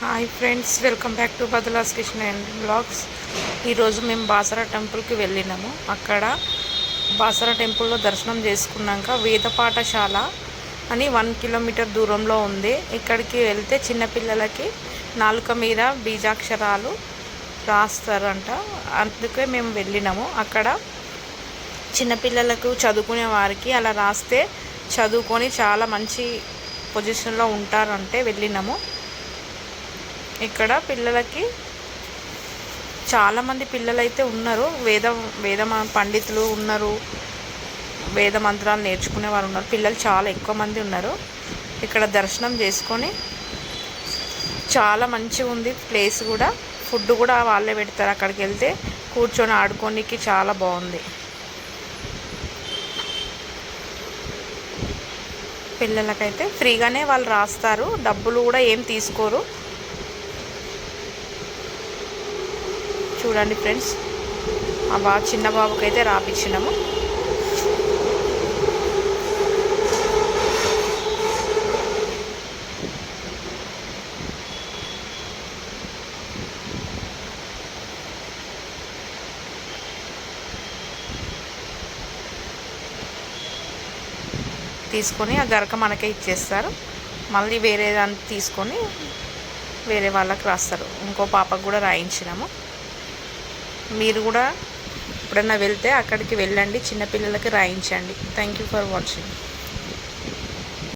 Hi friends, welcome back to బదులాస్ kitchen and blogs. ఈరోజు మేము బాసరా టెంపుల్కి వెళ్ళినాము. అక్కడ బాసరా టెంపుల్లో దర్శనం చేసుకున్నాక వేద పాఠశాల అని 1 కిలోమీటర్ దూరంలో ఉంది. ఇక్కడికి వెళ్తే చిన్నపిల్లలకి నాలుక మీద బీజాక్షరాలు రాస్తారంట. అందుకే మేము వెళ్ళినాము. అక్కడ చిన్నపిల్లలకు చదువుకునే వారికి అలా రాస్తే చదువుకొని చాలా మంచి పొజిషన్లో ఉంటారంటే వెళ్ళినాము. ఇక్కడ పిల్లలకి చాలామంది పిల్లలైతే ఉన్నారు. వేద పండితులు ఉన్నారు, వేద మంత్రాలు నేర్చుకునే వారు ఉన్నారు. పిల్లలు చాలా ఎక్కువ మంది ఉన్నారు. ఇక్కడ దర్శనం చేసుకొని చాలా మంచిగా ఉంది ప్లేస్ కూడా. ఫుడ్ కూడా వాళ్ళే పెడతారు. అక్కడికి వెళ్తే కూర్చొని ఆడుకోనికి చాలా బాగుంది. పిల్లలకైతే ఫ్రీగానే వాళ్ళు రాస్తారు, డబ్బులు కూడా ఏం తీసుకోరు. చూడండి ఫ్రెండ్స్, ఆ చిన్న బాబుకి అయితే రాపిచ్చినాము. తీసుకొని ఆ గరక మనకే ఇచ్చేస్తారు. మళ్ళీ వేరే దాన్ని తీసుకొని వేరే వాళ్ళకి రాస్తారు. ఇంకో పాపకు కూడా రాయించినాము. మీరు కూడా ఎప్పుడన్నా వెళ్తే అక్కడికి వెళ్ళండి, చిన్నపిల్లలకి రాయించండి. Thank you for watching.